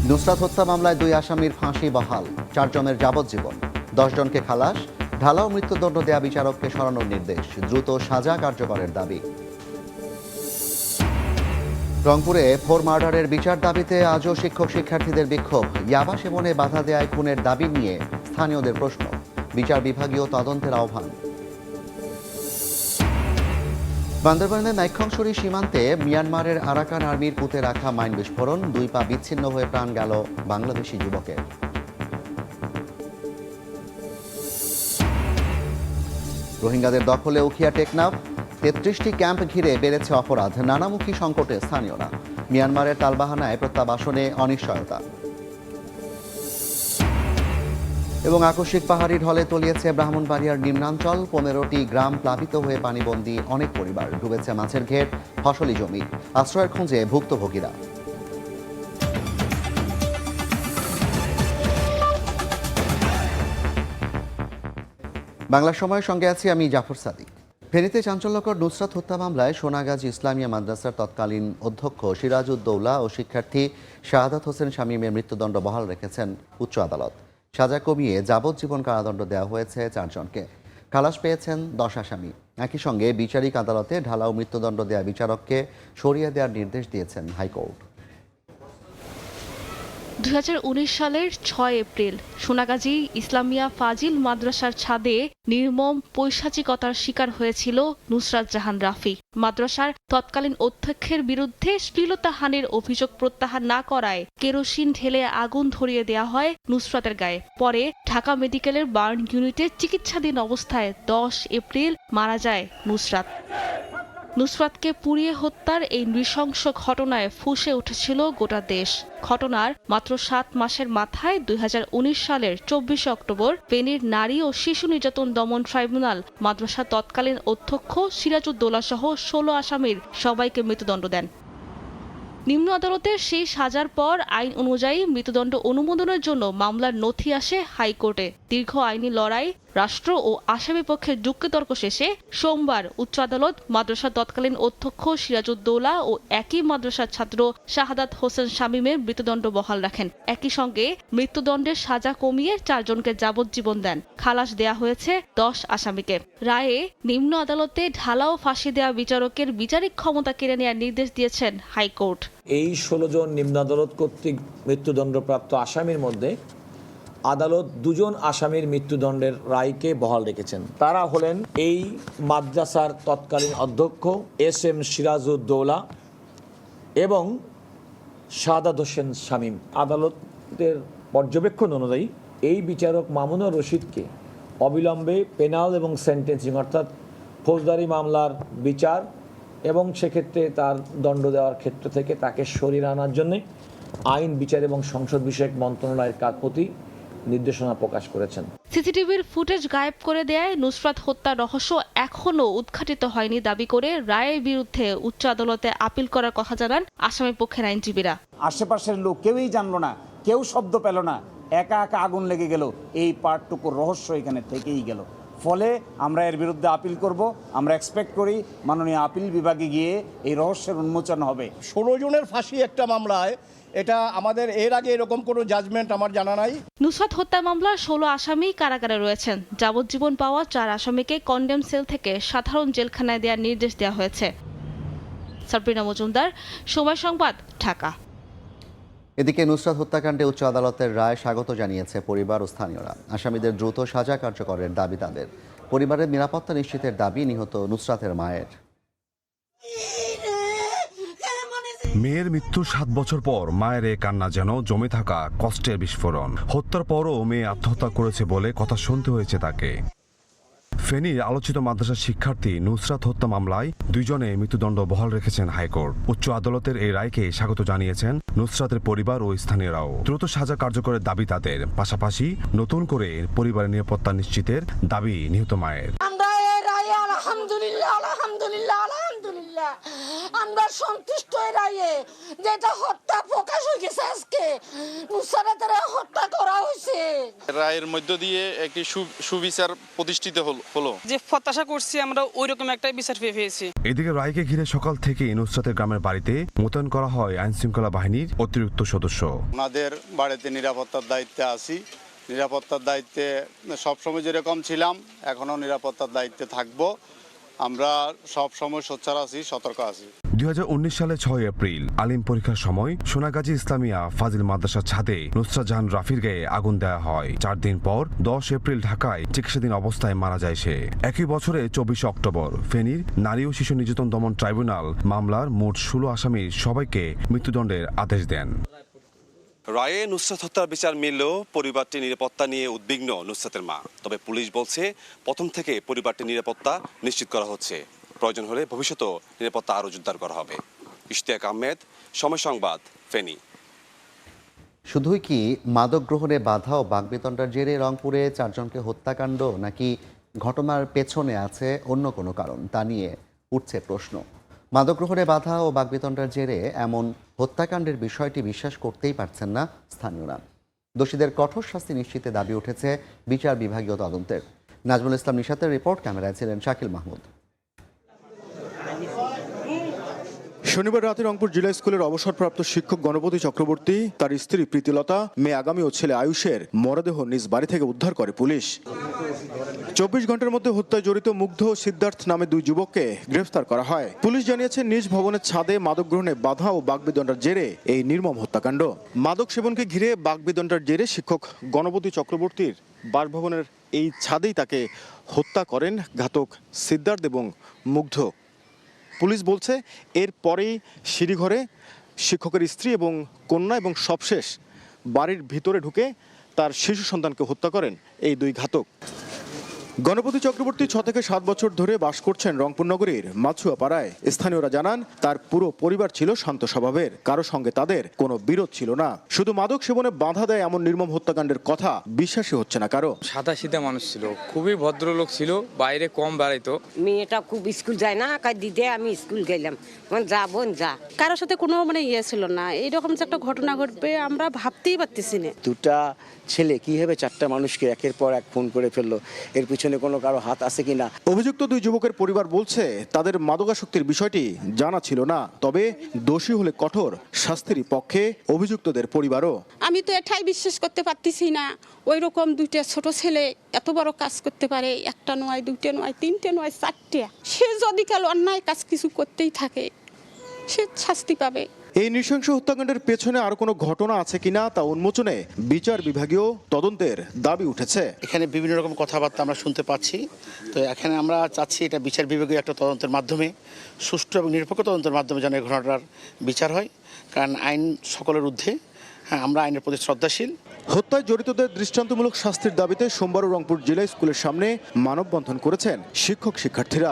নুসরাত হত্যা মামলায় 2 আসামির ফাঁসি বহাল, 4 জনের যাবজ্জীবন, 10 জনকে খালাস, ঢালাও মৃত্যুদণ্ড দেয়া বিচারককে সরানোর নির্দেশ, দ্রুত সাজা কার্যকরের দাবি। রংপুরে 4 মার্ডারের বিচার দাবিতে আজও শিক্ষক শিক্ষার্থীদের বিক্ষোভ, ইয়াবা সেবনে বাধা দেয়ায় খুনের দাবি নিয়ে স্থানীয়দের প্রশ্ন, বিচার বিভাগীয় তদন্তের আহ্বান। বান্দরবানের নাইক্ষ্যংছড়ি সীমান্তে মিয়ানমারের আরাকান আর্মির পুঁতে রাখা মাইন বিস্ফোরণ, 2 পা বিচ্ছিন্ন হয়ে প্রাণ গেল বাংলাদেশি যুবকের। রোহিঙ্গাদের দখলে উখিয়া টেকনাফ, 33টি ক্যাম্প ঘিরে বেড়েছে অপরাধ, নানামুখী সংকটে স্থানীয়রা, মিয়ানমারের তালবাহানায় প্রত্যাবাসনে অনিশ্চয়তা। এবং আকস্মিক পাহাড়ি ঢলে তলিয়েছে ব্রাহ্মণবাড়িয়ার নিম্নাঞ্চল, 15টি গ্রাম প্লাবিত হয়ে পানিবন্দী অনেক পরিবার, ডুবেছে মাছের ঘের, ফসলি জমি, আশ্রয়ের খোঁজে ভুক্তভোগীরা। বাংলা সময়ের সঙ্গে আছি আমি জাফর সাদিক। ফেনীতে চাঞ্চল্যকর নুসরাত হত্যা মামলায় সোনাগাজী ইসলামিয়া মাদ্রাসার তৎকালীন অধ্যক্ষ সিরাজউদ্দৌলা ও শিক্ষার্থী শাহাদাত হোসেন শামীমের মৃত্যুদণ্ড বহাল রেখেছেন উচ্চ আদালত। সাজা কমিয়ে যাবজ্জীবন কারাদণ্ড দেওয়া হয়েছে 4 জনকে, খালাস পেয়েছেন 10 আসামি। একই সঙ্গে বিচারিক আদালতে ঢালাও মৃত্যুদণ্ড দেয়া বিচারককে সরিয়ে দেওয়ার নির্দেশ দিয়েছেন হাইকোর্ট। 2019 সালের 6 এপ্রিল সোনাগাজী ইসলামিয়া ফাজিল মাদ্রাসার ছাদে নির্মম পৈশাচিকতার শিকার হয়েছিল নুসরাত জাহান রাফি। মাদ্রাসার তৎকালীন অধ্যক্ষের বিরুদ্ধে শ্লীলতাহানির অভিযোগ প্রত্যাহার না করায় কেরোসিন ঢেলে আগুন ধরিয়ে দেওয়া হয় নুসরাতের গায়ে। পরে ঢাকা মেডিকেলের বার্ন ইউনিটে চিকিৎসাধীন অবস্থায় 10 এপ্রিল মারা যায় নুসরাত। নুসরাতকে পুড়িয়ে হত্যার এই নৃশংস ঘটনায় ফুঁসে উঠেছিল গোটা দেশ। ঘটনার মাত্র 7 মাসের মাথায় 2019 সালের 24 অক্টোবর ফেনীর নারী ও শিশু নির্যাতন দমন ট্রাইব্যুনাল মাদ্রাসা তৎকালীন অধ্যক্ষ সিরাজউদ্দৌলা সহ 16 আসামির সবাইকে মৃত্যুদণ্ড দেন। নিম্ন আদালতের সেই সাজার পর আইন অনুযায়ী মৃত্যুদণ্ড অনুমোদনের জন্য মামলার নথি আসে হাইকোর্টে। দীর্ঘ আইনি লড়াই, রাষ্ট্র ও আসামি পক্ষের যুক্তিতর্ক শেষে সোমবার উচ্চ আদালত মাদ্রাসার তৎকালীন অধ্যক্ষ সিরাজউদ্দৌলা ও একই মাদ্রাসার ছাত্র শাহাদাত হোসেন শামীমের মৃত্যুদণ্ড বহাল রাখেন। একই সঙ্গে মৃত্যুদণ্ডের সাজা কমিয়ে 4 জনকে যাবজ্জীবন দেন, খালাস দেয়া হয়েছে 10 আসামিকে। রায়ে নিম্ন আদালতে ঢালাও ফাঁসি দেওয়া বিচারকের বিচারিক ক্ষমতা কেড়ে নেওয়ার নির্দেশ দিয়েছেন হাইকোর্ট। এই 16 জন নিম্ন আদালত কর্তৃক মৃত্যুদণ্ডপ্রাপ্ত আসামির মধ্যে আদালত 2 জন আসামির মৃত্যুদণ্ডের রায়কে বহাল রেখেছেন। তারা হলেন এই মাদ্রাসার তৎকালীন অধ্যক্ষ SM সিরাজউদ্দৌলা এবং শাহাদাত হোসেন শামীম। আদালতের পর্যবেক্ষণ অনুযায়ী এই বিচারক মামুনুর রশিদকে অবিলম্বে পেনাল এবং সেন্টেন্সিং অর্থাৎ ফৌজদারি মামলার বিচার এবং সেক্ষেত্রে তার দণ্ড দেওয়ার ক্ষেত্র থেকে তাকে সরিয়ে আনার জন্য আইন, বিচার এবং সংসদ বিষয়ক মন্ত্রণালয়ের প্রতি নির্দেশনা প্রকাশ করেছেন। সিসিটিভির ফুটেজ গায়েব করে দেয় নুসরাত হত্যার রহস্য এখনো উদ্ঘাটিত হয়নি দাবি করে রায়ের বিরুদ্ধে উচ্চ আদালতে আপিল করার কথা জানান আসামি পক্ষের আইনজীবীরা। আশেপাশের লোক কেউই জানলো না, কেউ শব্দ পেল না, একা একা আগুন লেগে গেল, এই পার্টটুকুর রহস্য এখানে থেকেই গেল। ফলে আমরা এর বিরুদ্ধে আপিল করব। আমরা এক্সপেক্ট করি মাননীয় আপিল বিভাগে গিয়ে এই রহস্যের উন্মোচন হবে। 16 জনের ফাঁসি একটা মামলায়, এটা আমাদের এর আগে এরকম কোনো জাজমেন্ট আমার জানা নাই। নুসরাত হত্যা মামলার 16 আসামি কারাগারে রয়েছেন। যাবজ্জীবন পাওয়া 4 আসামিকে কন্ডেম সেল থেকে সাধারণ জেলখানায় দেওয়ার নির্দেশ দেওয়া হয়েছে। সাবরিনা মজুমদার, সময় সংবাদ, ঢাকা। এদিকে নুসরাত হত্যাকাণ্ডে উচ্চ আদালতের রায় স্বাগত জানিয়েছে পরিবার ও স্থানীয়রা। আসামিদের দ্রুত সাজা কার্যকরের দাবি তাদের। পরিবারের নিরাপত্তা নিশ্চিতের দাবি নিহত নুসরাতের মায়ের। মেয়ের মৃত্যুর 7 বছর পর মায়ের এ কান্না যেন জমে থাকা কষ্টের বিস্ফোরণ। হত্যার পরও মেয়ে আত্মহত্যা করেছে বলে কথা শুনতে হয়েছে তাকে। ফেনীর আলোচিত মাদ্রাসার শিক্ষার্থী নুসরাত হত্যা মামলায় 2 জনে মৃত্যুদণ্ড বহাল রেখেছেন হাইকোর্ট। উচ্চ আদালতের এই রায়কে স্বাগত জানিয়েছেন নুসরাতের পরিবার ও স্থানীয়রাও। দ্রুত সাজা কার্যকরের দাবি তাদের, পাশাপাশি নতুন করে পরিবারের নিরাপত্তা নিশ্চিতের দাবি নিহত মায়ের। আমরা এই রায়ে আলহামদুলিল্লাহ আলহামদুলিল্লাহ আলহামদুলিল্লাহ আমরা সন্তুষ্ট হয়ে রাইয়ে যেটা হত্যা প্রকাশ হয়ে গেছে আজকে নুসরাতের হত্যা করা হয়েছে। রায়ের মধ্য দিয়ে একটি সুবিচার প্রতিষ্ঠিত হলো। যে প্রত্যাশা করছি আমরা ওই রকম একটা বিচার পেয়েছি। এদিকে রায়কে ঘিরে সকাল থেকে নুসরাতের গ্রামের বাড়িতে মোতায়েন করা হয় আইনশৃঙ্খলা বাহিনীর অতিরিক্ত সদস্য। ওনাদের বাড়িতে নিরাপত্তার দায়িত্বে আছি, নিরাপত্তার দায়িত্বে সবসময় যেরকম ছিলাম এখনও নিরাপত্তার দায়িত্বে থাকব। আমরা সবসময় সোচ্চার আছি, সতর্ক আছি। 2019 সালে 6 এপ্রিল আলিম পরীক্ষার সময় সোনাগাজী ইসলামিয়া ফাজিল মাদ্রাসার ছাদে নুসরাত জাহান রাফির গায়ে আগুন দেওয়া হয়। 4 দিন পর 10 এপ্রিল ঢাকায় চিকিৎসাধীন অবস্থায় মারা যায় সে। একই বছরে 24 অক্টোবর ফেনীর নারী ও শিশু নির্যাতন দমন ট্রাইব্যুনাল মামলার মোট 16 আসামির সবাইকে মৃত্যুদণ্ডের আদেশ দেন। রায়ে নুসরাত হত্যার বিচার মিললেও পরিবারটির নিরাপত্তা নিয়ে উদ্বিগ্ন নুসরাতের মা। তবে পুলিশ বলছে প্রথম থেকে পরিবারটির নিরাপত্তা নিশ্চিত করা হচ্ছে। প্রয়োজন হলে ভবিষ্যতেও নিরাপত্তা আরও জোরদার করা হবে। ইশতিয়াক আহমেদ, সময় সংবাদ, ফেনী। শুধুই কি মাদক গ্রহণে বাধা ও বাকবিতণ্ডার জেরে রংপুরে 4 জনকে হত্যাকাণ্ড, নাকি ঘটনার পেছনে আছে অন্য কোনো কারণ, তা নিয়ে উঠছে প্রশ্ন। মাদক গ্রহণে বাধা ও বাকবিতণ্ডার জেরে এমন হত্যাকাণ্ডের বিষয়টি বিশ্বাস করতেই পারছেন না স্থানীয়রা। দোষীদের কঠোর শাস্তি নিশ্চিতে দাবি উঠেছে বিচার বিভাগীয় তদন্তের। নাজমুল ইসলাম নিশাতের রিপোর্ট, ক্যামেরায় ছিলেন শাকিল মাহমুদ। শনিবার রাতে রংপুর জিলা স্কুলের অবসরপ্রাপ্ত শিক্ষক গণপতি চক্রবর্তী, তার স্ত্রী প্রীতিলতা, মেয়ে আগামী ও ছেলে আয়ুষের মরদেহ নিজ বাড়ি থেকে উদ্ধার করে পুলিশ। 24 ঘন্টার মধ্যে হত্যায় জড়িত মুগ্ধ ও সিদ্ধার্থ নামে 2 যুবককে গ্রেফতার করা হয়। পুলিশ জানিয়েছে নিজ ভবনের ছাদে মাদক গ্রহণে বাধা ও বাকবিতণ্ডার জেরে এই নির্মম হত্যাকাণ্ড। মাদক সেবনকে ঘিরে বাকবিতণ্ডার জেরে শিক্ষক গণপতি চক্রবর্তীর বাসভবনের এই ছাদেই তাকে হত্যা করেন ঘাতক সিদ্ধার্থ এবং মুগ্ধ। পুলিশ বলছে এরপরেই সিঁড়িঘরে শিক্ষকের স্ত্রী এবং কন্যা এবং সবশেষ বাড়ির ভিতরে ঢুকে তার শিশু সন্তানকে হত্যা করেন এই 2 ঘাতক। গণপতি চক্রবর্তী 6 থেকে 7 বছর ধরে বাস করছেন রংপুর নগরীর মাছুয়াপাড়ায়। স্থানীয়রা জানান তার পুরো পরিবার ছিল শান্ত স্বভাবের, কারো সঙ্গে তাদের কোনো বিরোধ ছিল না। শুধু মাদক সেবনে বাধা দেয় এমন নির্মম হত্যাকাণ্ডের কথা বিশ্বাসই হচ্ছে না কারো। সাদা সিধা মানুষ ছিল, খুবই ভদ্রলোক ছিল, বাইরে কম বেড়াইতো। মেয়েটা খুব স্কুল যায় না, দিদি আমি স্কুল গেলাম, যা বোন যা। কারোর সাথে কোনো ইয়ে ছিল না। এইরকম যে একটা ঘটনা ঘটবে আমরা ভাবতেই পারতেছি না। 2টা ছেলে কিভাবে 4টা মানুষকে একের পর এক খুন করে ফেললো, এর পিছনে কোনো কারো হাত আছে কিনা। অভিযুক্ত 2 যুবকের পরিবার বলছে তাদের মাদকাসক্তির বিষয়টি জানা ছিল না, তবে দোষী হলে কঠোর শাস্তির পক্ষে অভিযুক্তদের পরিবারও। আমি তো এটাই বিশ্বাস করতে পারতেছি না, ওই রকম 2টা ছোট ছেলে এত বড় কাজ করতে পারে, 1টা নয়, 2টা নয়, 3টে নয়, 4টে। সে যদি কাল অন্যায় কাজ কিছু করতেই থাকে সে শাস্তি পাবে। এই নৃশংস হত্যাকাণ্ডের পেছনে আর কোনো ঘটনা আছে কিনা তা উন্মোচনে বিচার বিভাগীয় তদন্তের দাবি উঠেছে। এখানে বিভিন্ন রকম কথাবার্তা আমরা শুনতে পাচ্ছি, তো এখানে আমরা চাচ্ছি এটা বিচার বিভাগীয় একটা তদন্তের মাধ্যমে, সুষ্ঠু এবং নিরপেক্ষ তদন্তের মাধ্যমে যেন এই ঘটনাটার বিচার হয়, কারণ আইন সকলের ঊর্ধ্বে। হ্যাঁ, আমরা আইনের প্রতি শ্রদ্ধাশীল। হত্যায় জড়িতদের দৃষ্টান্তমূলক শাস্তির দাবিতে সোমবার রংপুর জেলা স্কুলের সামনে মানববন্ধন করেছেন শিক্ষক শিক্ষার্থীরা।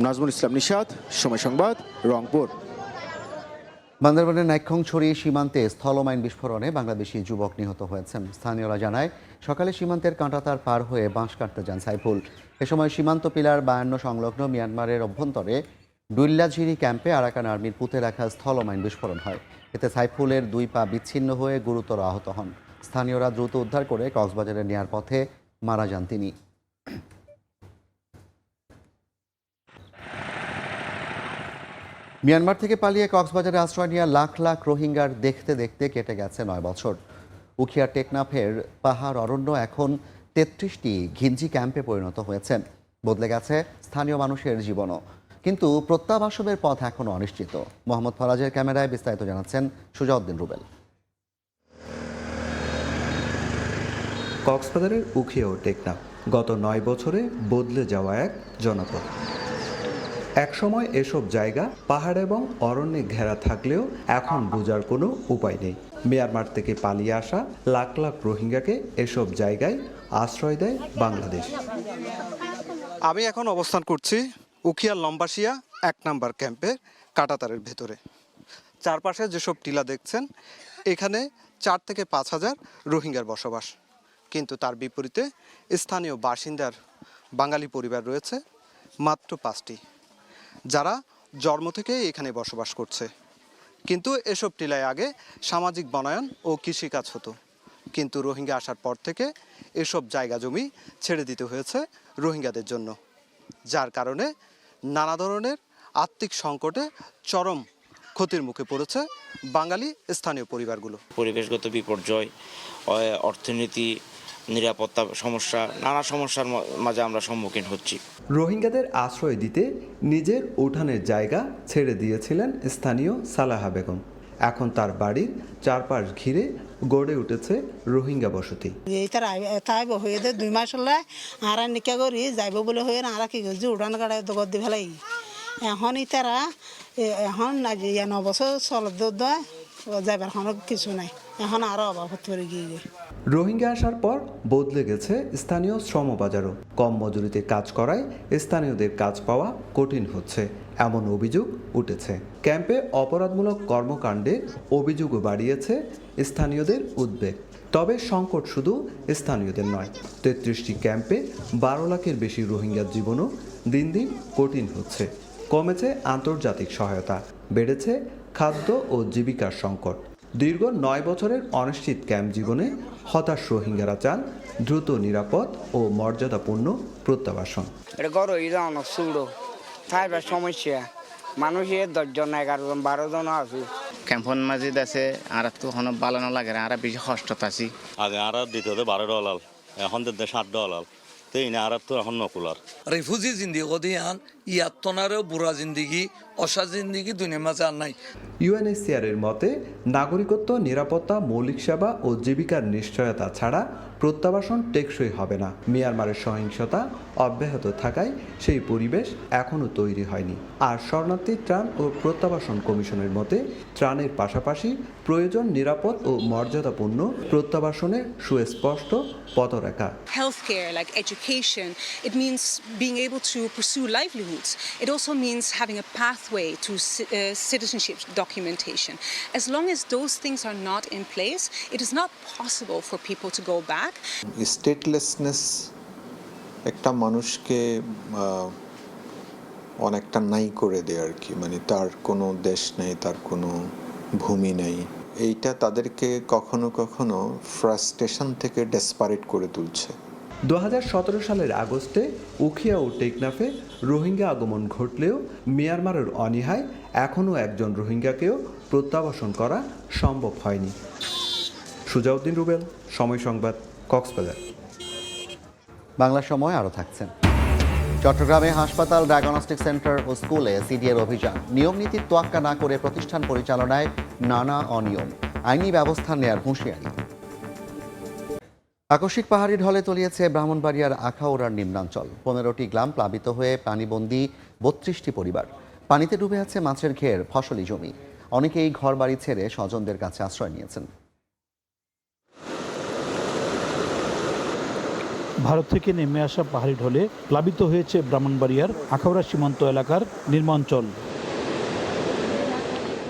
নাজমুল ইসলাম নিশাত, সময় সংবাদ, রংপুর। বান্দরবানের নাইক্ষ্যংছড়ি সীমান্তে স্থলমাইন বিস্ফোরণে বাংলাদেশি যুবক নিহত হয়েছেন। স্থানীয়রা জানায় সকালে সীমান্তের কাঁটাতার পার হয়ে বাঁশ কাটতে যান সাইফুল। এ সময় সীমান্ত পিলার 52 সংলগ্ন মিয়ানমারের অভ্যন্তরে ডুল্লাঝিরি ক্যাম্পে আরাকান আর্মির পুঁতে রাখা স্থলমাইন বিস্ফোরণ হয়। এতে সাইফুলের 2 পা বিচ্ছিন্ন হয়ে গুরুতর আহত হন। স্থানীয়রা দ্রুত উদ্ধার করে কক্সবাজারে নেয়ার পথে মারা যান তিনি। মিয়ানমার থেকে পালিয়ে কক্সবাজারে আশ্রয় নেওয়া লাখ লাখ রোহিঙ্গার দেখতে দেখতে কেটে গেছে 9 বছর। উখিয়া টেকনাফের পাহাড় অরণ্য এখন 33টি ঘিঞ্জি ক্যাম্পে পরিণত হয়েছে। বদলে গেছে স্থানীয় মানুষের জীবনও, কিন্তু প্রত্যাবাসনের পথ এখনও অনিশ্চিত। মোহাম্মদ ফরাজের ক্যামেরায় বিস্তারিত জানাচ্ছেন সুজাউদ্দিন রুবেল। কক্সবাজারের উখিয়া ও টেকনাফ গত 9 বছরে বদলে যাওয়া এক জনপদ। একসময় এসব জায়গা পাহাড় এবং অরণ্যে ঘেরা থাকলেও এখন বোঝার কোনো উপায় নেই। মিয়ানমার থেকে পালিয়ে আসা লাখ লাখ রোহিঙ্গাকে এসব জায়গায় আশ্রয় দেয় বাংলাদেশ। আমি এখন অবস্থান করছি উখিয়ার লম্বাসিয়া 1 নম্বর ক্যাম্পের কাঁটাতারের ভেতরে। চারপাশে যেসব টিলা দেখছেন, এখানে 4 থেকে 5 হাজার রোহিঙ্গার বসবাস, কিন্তু তার বিপরীতে স্থানীয় বাসিন্দার বাঙালি পরিবার রয়েছে মাত্র 5টি। যারা জন্ম থেকেই এখানে বসবাস করছে। কিন্তু এসব টিলায় আগে সামাজিক বনায়ন ও কৃষিকাজ হতো, কিন্তু রোহিঙ্গা আসার পর থেকে এসব জায়গা জমি ছেড়ে দিতে হয়েছে রোহিঙ্গাদের জন্য, যার কারণে নানা ধরনের আর্থিক সংকটে চরম ক্ষতির মুখে পড়েছে বাঙালি স্থানীয় পরিবারগুলো। পরিবেশগত বিপর্যয়, অর্থনীতি, নিরাপত্তা সমস্যা, নানা সমস্যার মাঝে আমরা সম্মুখীন হচ্ছি। রোহিঙ্গাদের আশ্রয় দিতে নিজের উঠানের জায়গা ছেড়ে দিয়েছিলেন স্থানীয় সালাহা বেগম। এখন তার বাড়ির চারপাশ ঘিরে গড়ে উঠেছে রোহিঙ্গা বসতি। তাই হয়ে 2 মাস হলে আর নিকা করি যাইব বলে হয়ে আর কি করছি উঠান গাড়ায় দোকান দি ফেলাই এখন তারা এখন 9 বছর চলত যাইবার কিছু নাই, এখন আরো অভাব হতে গিয়ে। রোহিঙ্গা আসার পর বদলে গেছে স্থানীয় শ্রমবাজারও। কম মজুরিতে কাজ করায় স্থানীয়দের কাজ পাওয়া কঠিন হচ্ছে, এমন অভিযোগ উঠেছে। ক্যাম্পে অপরাধমূলক কর্মকাণ্ডে অভিযোগও বাড়িয়েছে স্থানীয়দের উদ্বেগ। তবে সংকট শুধু স্থানীয়দের নয়, 33টি ক্যাম্পে 12 লাখের বেশি রোহিঙ্গার জীবনও দিন দিন কঠিন হচ্ছে। কমেছে আন্তর্জাতিক সহায়তা, বেড়েছে খাদ্য ও জীবিকার সংকট। দীর্ঘ 9 বছরের অনিশ্চিত ক্যাম্প জীবনে হতাশ রোহিঙ্গারা চান দ্রুত, নিরাপদ ও মর্যাদাপূর্ণ প্রত্যাবাসন। সমস্যা মানুষের 10 জন 11 জন 12 জন আছে ক্যাম্পন মাঝে আছে আর তো হন বালানো লাগে আর বেশি কষ্ট আছি। আগে আর দিতে হতো $12, এখন দিতে $7, তো এই না আর তো এখন নকুলার। রিফিউজি জিন্দিগি কদিয়ান ইয়াত্তনারে বুড়া জিন্দিগি অসা জিন্দিগি দুনিয়ার মাঝে আর নাই। ইউএনএইচসিআর-এর মতে নাগরিকত্ব, নিরাপত্তা, মৌলিক সেবা ও জীবিকার নিশ্চয়তা ছাড়া প্রত্যাবাসন টেকসই হবে না। মিয়ানমারের সহিংসতা অব্যাহত থাকায় সেই পরিবেশ এখনও তৈরি হয়নি। আর শরণার্থী ত্রাণ ও প্রত্যাবাসন কমিশনের মতে ত্রাণের পাশাপাশি প্রয়োজন নিরাপদ ও মর্যাদাপূর্ণ প্রত্যাবাসনের সুস্পষ্ট পথরেখা। Healthcare, like education, it means being able to pursue livelihoods. It also means having a pathway to citizenship documentation. As long as those things are not in place, it is not possible for people to go back. স্টেটলেসনেস একটা মানুষকে অনেকটা নাই করে দেয় আর কি, মানে তার কোনো দেশ নেই, তার কোনো ভূমি নেই। এইটা তাদেরকে কখনো কখনো ফ্রাস্ট্রেশন থেকে ডেসপারেট করে তুলছে। 2017 সালের আগস্টে উখিয়া ও টেকনাফে রোহিঙ্গা আগমন ঘটলেও মিয়ানমারের অনীহায় এখনও একজন রোহিঙ্গাকেও প্রত্যাবাসন করা সম্ভব হয়নি। সুজাউদ্দিন রুবেল, সময় সংবাদ, কক্সবাজার। বাংলা সময় আরও থাকছেন। চট্টগ্রামে হাসপাতাল, ডায়াগনস্টিক সেন্টার ও স্কুলে সিডিএর অভিযান। নিয়ম নীতির তোয়াক্কা না করে প্রতিষ্ঠান পরিচালনায় নানা অনিয়ম, আইনি ব্যবস্থা নেয়ার হুঁশিয়ারি। আকস্মিক পাহাড়ি ঢলে তলিয়েছে ব্রাহ্মণবাড়িয়ার আখাউড়ার নিম্নাঞ্চল। 15টি গ্রাম প্লাবিত হয়ে পানিবন্দী 32টি পরিবার। পানিতে ডুবে আছে মাছের ঘের, ফসলি জমি। অনেকেই ঘর বাড়ি ছেড়ে স্বজনদের কাছে আশ্রয় নিয়েছেন। ভারত থেকে নেমে আসা পাহাড়ি ঢলে প্লাবিত হয়েছে ব্রাহ্মণবাড়িয়ার আখাউড়া সীমান্ত এলাকার নিম্নাঞ্চল।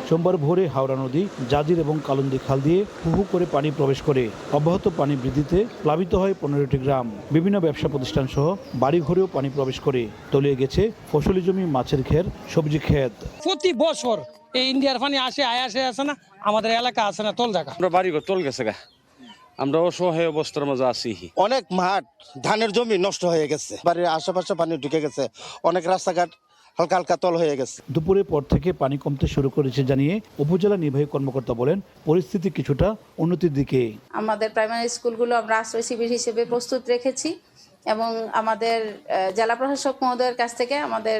সোমবার ভোরে হাওড়া নদী, জাজির এবং কালন্দি খাল দিয়ে হুহু করে পানি প্রবেশ করে। অব্যাহত পানি বৃদ্ধিতে প্লাবিত হয় 15টি গ্রাম। বিভিন্ন ব্যবসা প্রতিষ্ঠান সহ বাড়িঘরেও পানি প্রবেশ করে। তলিয়ে গেছে ফসলি জমি, মাছের ঘের, সবজি ক্ষেত। প্রতি বছর এই ইন্ডিয়ার পানি আসে না, আমাদের এলাকা আছে না, তোল জায়গা। আমরা বাড়িঘর তোল গেছে গা, আমরা অসহায় অবস্থার মাঝে আছি। অনেক মাঠ, ধানের জমি নষ্ট হয়ে গেছে, বাড়ির আশেপাশে পানি ঢুকে গেছে, অনেক রাস্তাঘাট হালকা হালকা তল হয়ে গেছে। দুপুরের পর থেকে পানি কমতে শুরু করেছে জানিয়ে উপজেলা নির্বাহী কর্মকর্তা বলেন, পরিস্থিতি কিছুটা উন্নতির দিকে। আমাদের প্রাইমারি স্কুলগুলো আমরা আশ্রয় শিবির হিসেবে প্রস্তুত রেখেছি এবং আমাদের জেলা প্রশাসক মহোদয়ের কাছ থেকে আমাদের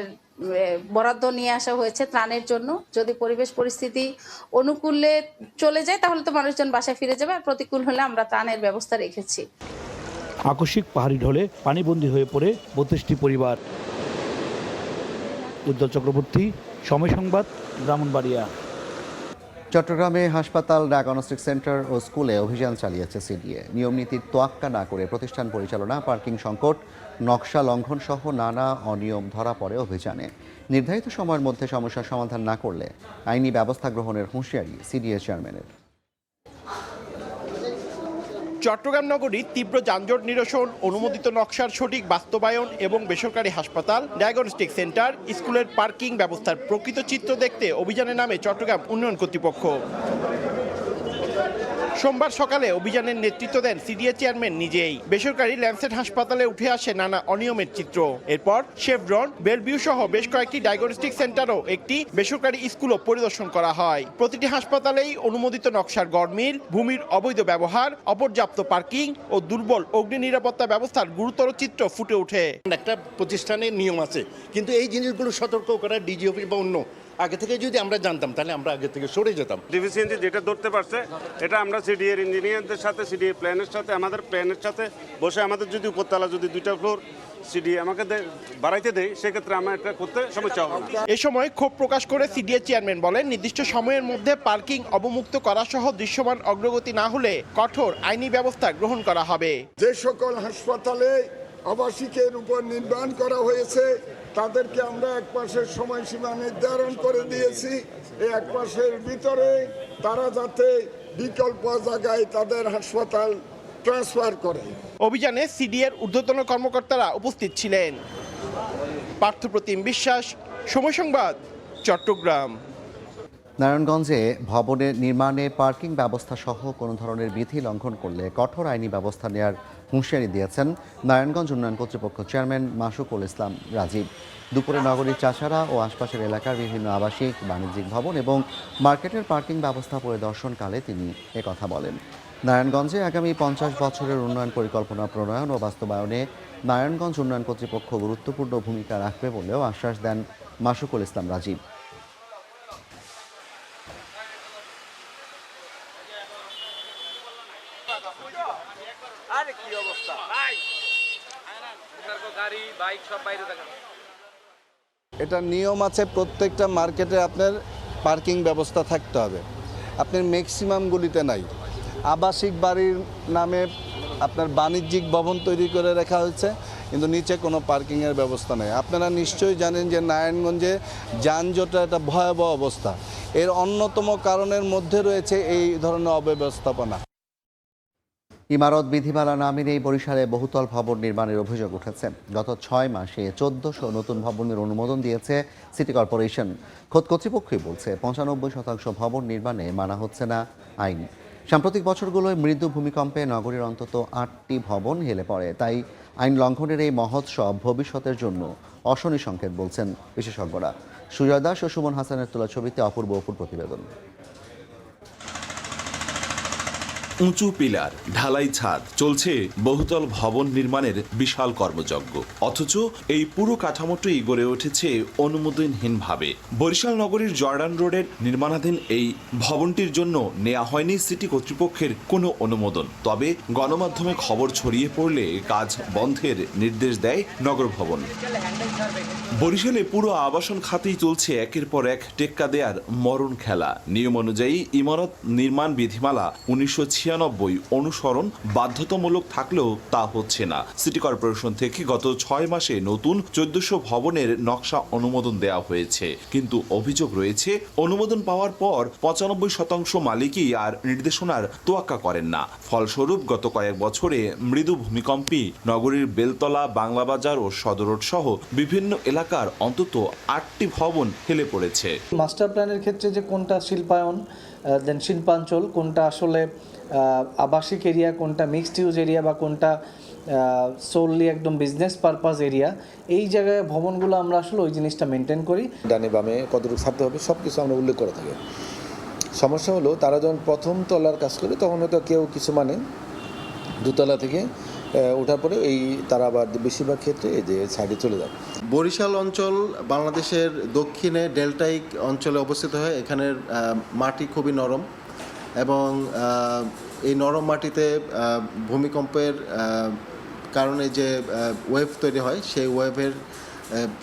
বরাদ্দ নিয়ে আসা হয়েছে ত্রাণের জন্য। যদি পরিবেশ পরিস্থিতি অনুকূলে চলে যায় তাহলে তো মানুষজন বাসায় ফিরে যাবে, আর প্রতিকূল হলে আমরা ত্রাণের ব্যবস্থা রেখেছি। আকস্মিক পাহাড়ি ঢলে পানিবন্দী হয়ে পড়ে 32টি পরিবার। উজ্জ্বল চক্রবর্তী, সময় সংবাদ, ব্রাহ্মণবাড়িয়া। চট্টগ্রামে হাসপাতাল, ডায়াগনস্টিক সেন্টার ও স্কুলে অভিযান চালিয়েছে সিডিএ। নিয়ম নীতির তোয়াক্কা না করে প্রতিষ্ঠান পরিচালনা, পার্কিং সংকট, নকশা লঙ্ঘন সহ নানা অনিয়ম ধরা পড়ে অভিযানে। নির্ধারিত সময়ের মধ্যে সমস্যার সমাধান না করলে আইনি ব্যবস্থা গ্রহণের হুঁশিয়ারি সিডিএ চেয়ারম্যানের। চট্টগ্রাম নগরীর তীব্র যানজট নিরসন, অনুমোদিত নকশার সঠিক বাস্তবায়ন এবং বেসরকারি হাসপাতাল, ডায়াগনস্টিক সেন্টার, স্কুলের পার্কিং ব্যবস্থার প্রকৃত চিত্র দেখতে অভিযানে নামে চট্টগ্রাম উন্নয়ন কর্তৃপক্ষ। সোমবার সকালে অভিযানের নেতৃত্ব দেন সিডিএ চেয়ারম্যান নিজেই। বেসরকারি ল্যান্সেট হাসপাতালে উঠে আসে নানা অনিয়মের চিত্র। এরপর শেভরন, বেলভিউ সহ বেশ কয়েকটি ডায়াগনস্টিক সেন্টারও একটি বেসরকারি স্কুলও পরিদর্শন করা হয়। প্রতিটি হাসপাতালেই অনুমোদিত নকশার গড়মিল, ভূমির অবৈধ ব্যবহার, অপর্যাপ্ত পার্কিং ও দুর্বল অগ্নি নিরাপত্তা ব্যবস্থার গুরুতর চিত্র ফুটে ওঠে। একটা প্রতিষ্ঠানের নিয়ম আছে, কিন্তু এই জিনিসগুলো সতর্ক করা ডিজি অফিস বা অন্য আগে থেকে যদি আমরা জানতাম তাহলে আমরা আগে থেকে সরে যেতাম। ডিফিসিয়েন্সি যেটা ধরতে পারছে এটা আমরা সিডিএর ইঞ্জিনিয়ারদের সাথে, সিডিএ প্ল্যানের সাথে, আমাদের প্ল্যানের সাথে বসে আমাদের যদি উপরতলা যদি 2টা ফ্লোর সিডিএ আমাকে বাড়াইতে দেয়, সেক্ষেত্রে আমরা এটা করতে সমস্যা হবে না। এ সময় ক্ষোভ প্রকাশ করে সিডিএ চেয়ারম্যান বলেন, নির্দিষ্ট সময়ের মধ্যে পার্কিং অবমুক্ত করা সহ দৃশ্যমান অগ্রগতি না হলে কঠোর আইনি ব্যবস্থা গ্রহণ করা হবে। যে সকল হাসপাতালে আবাসিকের উপর নির্মাণ করা হয়েছে তাদেরকে আমরা 1 মাসের সময়সীমা নির্ধারণ করে দিয়েছি। এই 1 মাসের ভিতরে তারা যাতে বিকল্প জায়গায় তাদের হাসপাতাল ট্রান্সফার করে। অভিযানে সিডিএর ঊর্ধ্বতন কর্মকর্তারা উপস্থিত ছিলেন। পার্থপ্রতিম বিশ্বাস, সময় সংবাদ, চট্টগ্রাম। নারায়ণগঞ্জে ভবনের নির্মাণে পার্কিং ব্যবস্থা সহ কোনো ধরনের বিধি লঙ্ঘন করলে কঠোর আইনি ব্যবস্থা নেওয়ার হুঁশিয়ারি দিয়েছেন নারায়ণগঞ্জ উন্নয়ন কর্তৃপক্ষ চেয়ারম্যান মাসুকুল ইসলাম রাজীব। দুপুরে নগরীর চাষাড়া ও আশপাশের এলাকার বিভিন্ন আবাসিক, বাণিজ্যিক ভবন এবং মার্কেটের পার্কিং ব্যবস্থা পরিদর্শনকালে তিনি একথা বলেন। নারায়ণগঞ্জে আগামী 50 বছরের উন্নয়ন পরিকল্পনা প্রণয়ন ও বাস্তবায়নে নারায়ণগঞ্জ উন্নয়ন কর্তৃপক্ষ গুরুত্বপূর্ণ ভূমিকা রাখবে বলেও আশ্বাস দেন মাসুকুল ইসলাম রাজীব। এটা নিয়ম আছে, প্রত্যেকটা মার্কেটে আপনার পার্কিং ব্যবস্থা থাকতে হবে। আপনার ম্যাক্সিমামগুলিতে নাই। আবাসিক বাড়ির নামে আপনার বাণিজ্যিক ভবন তৈরি করে রাখা হয়েছে, কিন্তু নিচে কোনো পার্কিংয়ের ব্যবস্থা নেই। আপনারা নিশ্চয়ই জানেন যে নারায়ণগঞ্জে যানজটের একটা ভয়াবহ অবস্থা। এর অন্যতম কারণের মধ্যে রয়েছে এই ধরনের অব্যবস্থাপনা। ইমারত বিধিমালা না মেনেই বরিশালে বহুতল ভবন নির্মাণের অভিযোগ উঠেছে। গত 6 মাসে 1400 নতুন ভবনের অনুমোদন দিয়েছে সিটি কর্পোরেশন। খোদ কর্তৃপক্ষই বলছে 95% ভবন নির্মাণে মানা হচ্ছে না আইন। সাম্প্রতিক বছরগুলোয় মৃদু ভূমিকম্পে নগরীর অন্তত 8টি ভবন হেলে পড়ে। তাই আইন লঙ্ঘনের এই মহোৎসব ভবিষ্যতের জন্য অশনি সংকেত বলছেন বিশেষজ্ঞরা। সুজয় দাস ও সুমন হাসানের তোলা ছবিতে অপূর্ব প্রতিবেদন। উঁচু পিলার, ঢালাই ছাদ, চলছে বহুতল ভবন নির্মাণের বিশাল কর্মযজ্ঞ। অথচ এই পুরো কাঠামোটি গড়ে উঠেছে অনুমোদনহীনভাবে। বরিশাল নগরীর জর্ডান রোডের নির্মাণাধীন এই ভবনটির জন্য নেওয়া হয়নি সিটি কর্তৃপক্ষের কোনো অনুমোদন। তবে গণমাধ্যমে খবর ছড়িয়ে পড়লে কাজ বন্ধের নির্দেশ দেয় নগর ভবন। বরিশালে পুরো আবাসন খাতেই চলছে একের পর এক টেক্কা দেয়ার মরণ খেলা। নিয়ম অনুযায়ী ইমারত নির্মাণ বিধিমালা 1996 অনুসরণ বাধ্যতামূলক থাকলেও তা হচ্ছে না। সিটি কর্পোরেশন থেকে গত 6 মাসে নতুন 1400 ভবনের নকশা অনুমোদন দেওয়া হয়েছে, কিন্তু অভিযোগ রয়েছে অনুমোদন পাওয়ার পর 95% মালিকই আর নির্দেশনার তোয়াক্কা করেন না। ফলস্বরূপ গত কয়েক বছরে মৃদু ভূমিকম্পে নগরীর বেলতলা, বাংলাবাজার ও সদর রোড সহ বিভিন্ন এলাকার অন্তত 8টি ভবন হেলে পড়েছে। মাস্টার প্ল্যানের ক্ষেত্রে যে কোনটা শিল্পায়ন, দেন শিল্পাঞ্চল, কোনটা আসলে আবাসিক এরিয়া, কোনটা মিক্সড ইউজ এরিয়া বা কোনটা সোললি একদম বিজনেস পারপাস এরিয়া, এই জায়গায় ভবনগুলো আমরা আসলে ওই জিনিসটা মেনটেন করি। ডানে বামে কতটুকু ছাড়তে হবে সব কিছু আমরা উল্লেখ করে থাকি। সমস্যা হলো তারা যখন প্রথম তলার কাজ করে তখন হয়তো কেউ কিছু মানে দোতলা থেকে ওঠার পরে এই তারা আবার বেশিরভাগ ক্ষেত্রে এই যে সাইডে চলে যায়। বরিশাল অঞ্চল বাংলাদেশের দক্ষিণে ডেল্টাইক অঞ্চলে অবস্থিত হয়। এখানের মাটি খুবই নরম এবং এই নরম মাটিতে ভূমিকম্পের কারণে যে ওয়েভ তৈরি হয় সেই ওয়েভের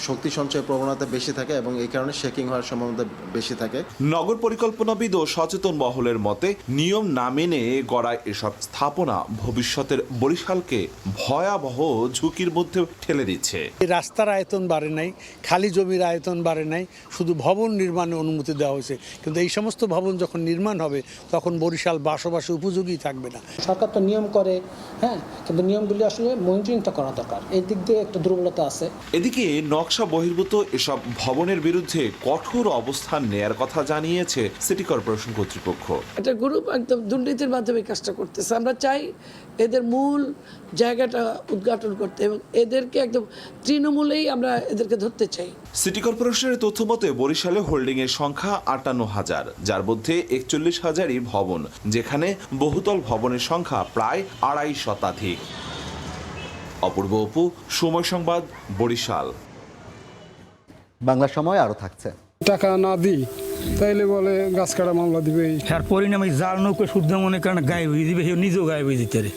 শক্তি সঞ্চয় প্রবণতা বেশি থাকে এবং এই কারণে শেকিং হওয়ার সম্ভাবনা বেশি থাকে। নগর পরিকল্পনাবিদ ও সচেতন মহলের মতে নিয়ম না মেনে গড়া এসব স্থাপনা ভবিষ্যতের বরিশালকে ভয়াবহ ঝুঁকির মধ্যে ঠেলে দিচ্ছে। রাস্তার আয়তন বাড়ে নাই, খালি জমির আয়তন বাড়ে নাই, শুধু ভবন নির্মাণের অনুমতি দেওয়া হয়েছে। কিন্তু এই সমস্ত ভবন যখন নির্মাণ হবে তখন বরিশাল বসবাসে উপযোগী থাকবে না। সরকার তো নিয়ম করে, হ্যাঁ, কিন্তু নিয়মগুলি আসলে মনিটরিংটা করা দরকার। এই দিক দিয়ে একটা দুর্বলতা আছে। এদিকে নকশা বহির্ভূত এসব ভবনের বিরুদ্ধে কঠোর অবস্থান নেয়ার কথা জানিয়েছে সিটি কর্পোরেশন কর্তৃপক্ষ। এটা গ্রুপ একদম দুর্নীতির মাধ্যমে কাজটা করতেছে। আমরা চাই এদের মূল জায়গাটা উদ্ঘাটন করতে এবং এদেরকে একদম তৃণমূলেই আমরা এদেরকে ধরতে চাই। সিটি কর্পোরেশনের তথ্য মতে বরিশালে হোল্ডিং এর সংখ্যা 58,000, যার মধ্যে 41,000ই ভবন, যেখানে বহুতল ভবনের সংখ্যা প্রায় 2.5 শতাধিক। অপূর্ব অপু, সময় সংবাদ, বরিশাল। বাংলা সময় আরো থাকছে। টাকা না দিই তাইলে বলে গাছ কাটা মামলা দিবে। এর পরিণামে জাল নৌকা শুদ্ধ মনে করেন গায়েব হয়ে দিবে, নিজেও গায়েব হয়ে যেতে পারে।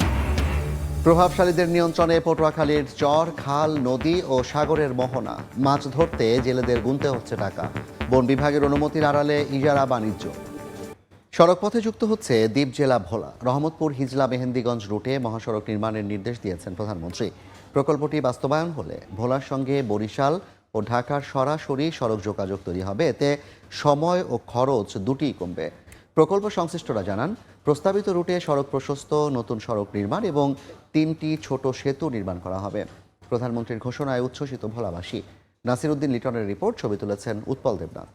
প্রভাবশালীদের নিয়ন্ত্রণে পটুয়াখালীর চর, খাল, নদী ও সাগরের মোহনা। মাছ ধরতে জেলেদের গুনতে হচ্ছে টাকা। বন বিভাগের অনুমতির আড়ালে ইজারা বাণিজ্য। সড়কপথে যুক্ত হচ্ছে দ্বীপ জেলা ভোলা। রহমতপুর হিজলা মেহেন্দিগঞ্জ রুটে মহাসড়ক নির্মাণের নির্দেশ দিয়েছেন প্রধানমন্ত্রী। প্রকল্পটি বাস্তবায়ন হলে ভোলার সঙ্গে বরিশাল ও ঢাকার সরাসরি সড়ক যোগাযোগ তৈরি হবে। এতে সময় ও খরচ দুটিই কমবে। প্রকল্প সংশ্লিষ্টরা জানান, প্রস্তাবিত রুটে সড়ক প্রশস্ত, নতুন সড়ক নির্মাণ এবং 3টি ছোট সেতু নির্মাণ করা হবে। প্রধানমন্ত্রীর ঘোষণায় উচ্ছ্বসিত ভোলাবাসী। নাসির উদ্দিন লিটনের রিপোর্ট, ছবি তুলেছেন উৎপল দেবনাথ।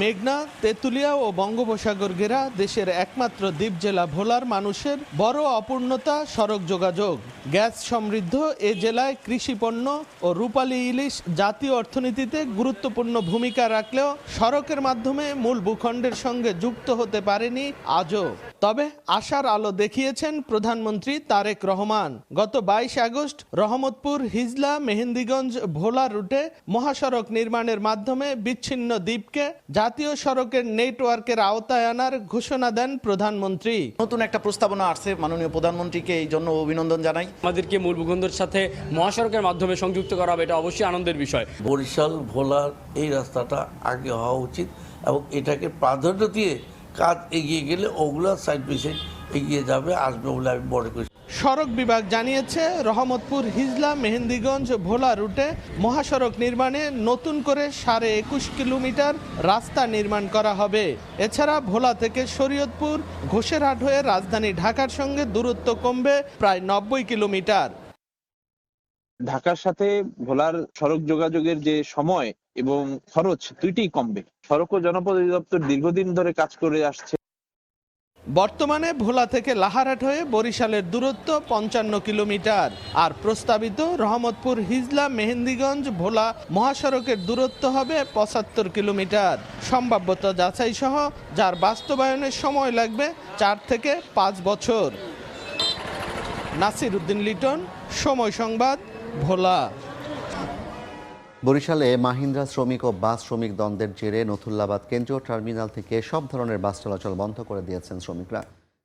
মেঘনা, তেঁতুলিয়া ও বঙ্গোপসাগর ঘেরা দেশের একমাত্র দ্বীপ জেলা ভোলার মানুষের বড় অপূর্ণতা সড়ক যোগাযোগ। গ্যাস সমৃদ্ধ এ জেলায় কৃষিপণ্য ও রূপালী ইলিশ জাতীয় অর্থনীতিতে গুরুত্বপূর্ণ ভূমিকা রাখলেও সড়কের মাধ্যমে মূল ভূখণ্ডের সঙ্গে যুক্ত হতে পারেনি আজও। তবে আশার আলো দেখিয়েছেন প্রধানমন্ত্রী তারেক রহমান। গত 22 আগস্ট রহমতপুর হিজলা মেহেন্দিগঞ্জ ভোলা রুটে মহাসড়ক নির্মাণের মাধ্যমে বিচ্ছিন্ন দ্বীপকে জাতীয় সড়কের নেটওয়ার্কের আওতায় আনার ঘোষণা দেন প্রধানমন্ত্রী। নতুন একটা প্রস্তাবনা আসছে, মাননীয় প্রধানমন্ত্রীকে এই জন্য অভিনন্দন জানাই। আমাদেরকে মূল ভূখণ্ডের সাথে মহাসড়কের মাধ্যমে সংযুক্ত করা হবে, এটা অবশ্যই আনন্দের বিষয়। বরিশাল ভোলার এই রাস্তাটা আগে হওয়া উচিত এবং এটাকে প্রাধান্য দিয়ে কাজ এগিয়ে গেলে ওগুলা সাইড বাই সাইড এগিয়ে যাবে, আসবে বলে আমি মনে করি। সড়ক বিভাগ জানিয়েছে, রহমতপুর হিজলা মেহেন্দিগঞ্জ ভোলা রুটে মহাসড়ক নির্মাণে নতুন করে 21.5 কিলোমিটার রাস্তা নির্মাণ করা হবে। এছাড়া ভোলা থেকে শরীয়তপুর, ঘোষেরহাট হয়ে রাজধানী ঢাকার সঙ্গে দূরত্ব কমবে প্রায় 90 কিলোমিটার। ঢাকার সাথে ভোলার সড়ক যোগাযোগের যে সময় এবং খরচ দুইটিই কমবে। সড়ক ও জনপদ অধিদপ্তর দীর্ঘদিন ধরে কাজ করে আসছে। বর্তমানে ভোলা থেকে লাহারহাট হয়ে বরিশালের দূরত্ব 55 কিলোমিটার, আর প্রস্তাবিত রহমতপুর হিজলা মেহেন্দিগঞ্জ ভোলা মহাসড়কের দূরত্ব হবে 75 কিলোমিটার। সম্ভাব্যতা যাচাই সহ যার বাস্তবায়নের সময় লাগবে 4 থেকে 5 বছর। নাসির উদ্দিন লিটন, সময় সংবাদ, ভোলা। বরিশালে মাহিন্দ্রা শ্রমিক ও বাস শ্রমিক দ্বন্দ্বের জেরে নথুল্লাবাদ কেন্দ্রীয় টার্মিনাল থেকে সব ধরনের বাস চলাচল বন্ধ করে দিয়েছেন শ্রমিকরা।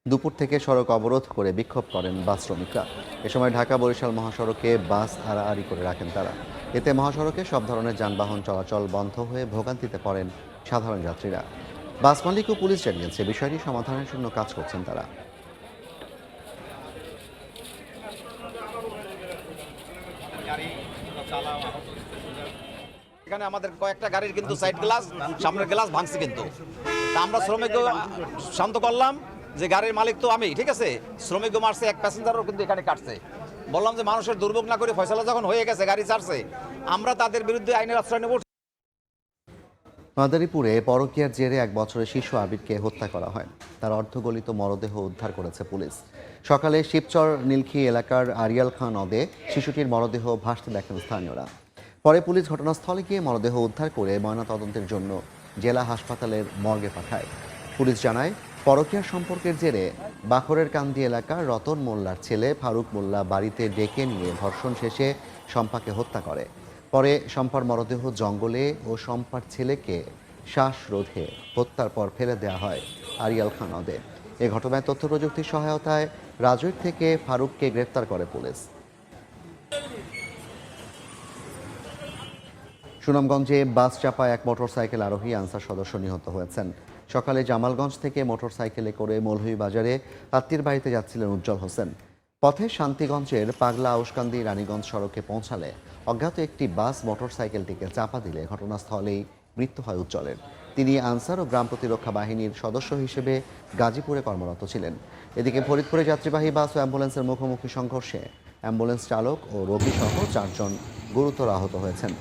দুপুর থেকে সড়ক অবরোধ করে বিক্ষোভ করেন বাস শ্রমিকরা। এ সময় ঢাকা বরিশাল মহাসড়কে বাস আড়াআড়ি করে রাখেন তারা। এতে মহাসড়কে সব ধরনের যানবাহন চলাচল বন্ধ হয়ে ভোগান্তিতে পড়েন সাধারণ যাত্রীরা। বাস মালিক ও পুলিশ জানিয়েছে, বিষয়টি সমাধানের জন্য কাজ করছেন তারা। এখানে আমাদের কয়েকটা গাড়ির কিন্তু সাইড গ্লাস, সামনের গ্লাস ভাঙছে, কিন্তু আমরা শ্রমিককে শান্ত করলাম যে গাড়ির মালিক তো আমি, ঠিক আছে, শ্রমিকও মারছে, এক প্যাসেঞ্জারও কিন্তু এখানে কাটছে। বললাম যে মানুষের দুর্ভোগ না করে ফয়সালা যখন হয়ে গেছে, গাড়ি ছাড়ছে, আমরা তাদের বিরুদ্ধে আইনের আশ্রয় নেব। মাদারীপুরে পরকীয়ার জেরে 1 বছরের শিশু আবিরকে হত্যা করা হয়। তার অর্ধগলিত মরদেহ উদ্ধার করেছে পুলিশ। সকালে শিবচর নীলখি এলাকার আরিয়াল খান নদে শিশুটির মরদেহ ভাসতে দেখেন স্থানীয়রা। পরে পুলিশ ঘটনাস্থলে গিয়ে মরদেহ উদ্ধার করে ময়নাতদন্তের জন্য জেলা হাসপাতালের মর্গে পাঠায়। পুলিশ জানায়, পরকীয়া সম্পর্কের জেরে বাখরের কান্দি এলাকার রতন মোল্লার ছেলে ফারুক মোল্লা বাড়িতে ডেকে নিয়ে ধর্ষণ শেষে শম্পাকে হত্যা করে। পরে শম্পার মরদেহ জঙ্গলে ও শম্পার ছেলেকে শ্বাসরোধে হত্যার পর ফেলে দেওয়া হয় আরিয়াল খান নদে। এ ঘটনায় তথ্য প্রযুক্তির সহায়তায় রাজৈর থেকে ফারুককে গ্রেফতার করে পুলিশ। সুনামগঞ্জে বাস চাপায় এক মোটরসাইকেল আরোহী আনসার সদস্য নিহত হয়েছেন। সকালে জামালগঞ্জ থেকে মোটরসাইকেলে করে মৌলভীবাজারে আত্মীয়ের বাড়িতে যাচ্ছিলেন উজ্জ্বল হোসেন। পথে শান্তিগঞ্জের পাগলা আউশকান্দি রানীগঞ্জ সড়কে পৌঁছালে অজ্ঞাত একটি বাস মোটরসাইকেলটিকে চাপা দিলে ঘটনাস্থলেই মৃত্যু হয় উজ্জ্বলের। তিনি আনসার ও গ্রাম প্রতিরক্ষা বাহিনীর সদস্য হিসেবে গাজীপুরে কর্মরত ছিলেন। এদিকে ফরিদপুরে যাত্রীবাহী বাস ও অ্যাম্বুলেন্সের মুখোমুখি সংঘর্ষে অ্যাম্বুলেন্স চালক ও রোগী সহ 4 জন গুরুতর আহত হয়েছেন।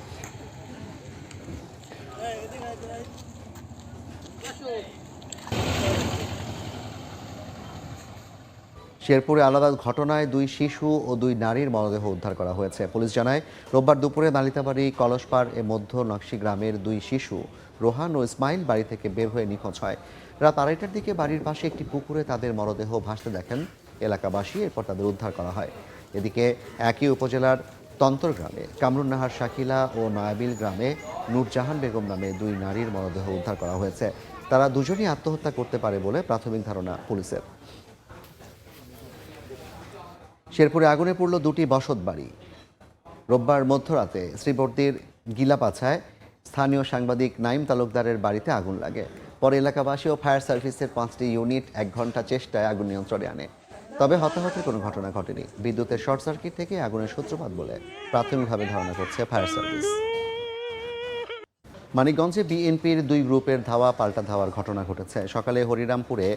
শেরপুরে আলাদা ঘটনায় 2 শিশু ও 2 নারীর মরদেহ উদ্ধার করা হয়েছে। পুলিশ জানায়, রোববার দুপুরে নালিতাবাড়ি কলসপাড় এ মধ্য নকশি গ্রামের 2 শিশু রোহান ও ইসমাইল বাড়ি থেকে বের হয়ে নিখোঁজ হয়। রাত 2:30টার দিকে বাড়ির পাশে একটি পুকুরে তাদের মরদেহ ভাসতে দেখেন এলাকাবাসী। এরপর তাদের উদ্ধার করা হয়। এদিকে একই উপজেলার তন্তর গ্রামে কামরুন্নাহার শাকিলা ও নয়াবিল গ্রামে নূরজাহান বেগম নামে 2 নারীর মরদেহ উদ্ধার করা হয়েছে। তারা দুজনই আত্মহত্যা করতে পারে বলে প্রাথমিক ধারণা পুলিশের। শেরপুরে আগুনে পড়ল 2টি বসত বাড়ি। রোববার মধ্যরাতে শ্রীবর্দীর গিলাপাছায় স্থানীয় সাংবাদিক নাইম তালুকদারের বাড়িতে আগুন লাগে। পরে এলাকাবাসী ও ফায়ার সার্ভিসের 5টি ইউনিট 1 ঘন্টা চেষ্টায় আগুন নিয়ন্ত্রণে আনে। তবে হতাহতের কোনো ঘটনা ঘটেনি। বিদ্যুতের শর্ট সার্কিট থেকে আগুনের সূত্রপাত বলে প্রাথমিকভাবে ধারণা করছে ফায়ার সার্ভিস। মানিকগঞ্জে বিএনপির 2 গ্রুপের ধাওয়া পাল্টা ধাওয়ার ঘটনা ঘটেছে। সকালে হরিরামপুরে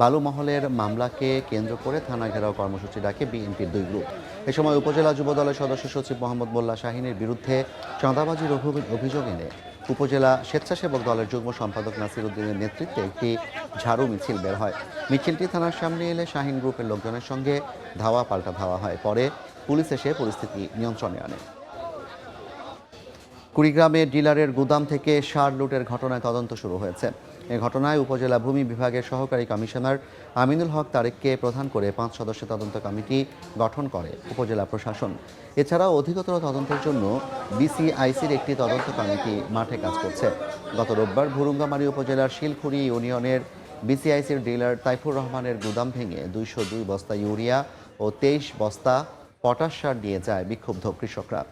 বালুমহলের মামলাকে কেন্দ্র করে থানা ঘেরাও কর্মসূচি ডাকে বিএনপির 2 গ্রুপ। এ সময় উপজেলা যুব দলের সদস্য সচিব মোহাম্মদ মোল্লা শাহিনের বিরুদ্ধে চাঁদাবাজির অভিযোগ এনে উপজেলা স্বেচ্ছাসেবক দলের যুগ্ম সম্পাদক নাসির উদ্দিনের নেতৃত্বে একটি ঝাড়ু মিছিল বের হয়। মিছিলটি থানার সামনে এলে শাহিন গ্রুপের লোকজনের সঙ্গে ধাওয়া পাল্টা ধাওয়া হয়। পরে পুলিশ এসে পরিস্থিতি নিয়ন্ত্রণে আনে। কুড়িগ্রামে ডিলারের গুদাম থেকে সার লুটের ঘটনায় তদন্ত শুরু হয়েছে। এ ঘটনায় উপজেলা ভূমি বিভাগের সহকারী কমিশনার আমিনুল হক তারেককে প্রধান করে 5 সদস্য তদন্ত কমিটি গঠন করে উপজেলা প্রশাসন। এছাড়াও অধিকতর তদন্তের জন্য বিসিআইসির একটি তদন্ত কমিটি মাঠে কাজ করছে। গত রোববার ভুরুঙ্গামারী উপজেলার শিলখুড়ি ইউনিয়নের বিসিআইসির ডিলার তাইফুর রহমানের গুদাম ভেঙে 202 বস্তা ইউরিয়া ও 23 বস্তা পটাশ সার নিয়ে যায় বিক্ষুব্ধ কৃষকরা।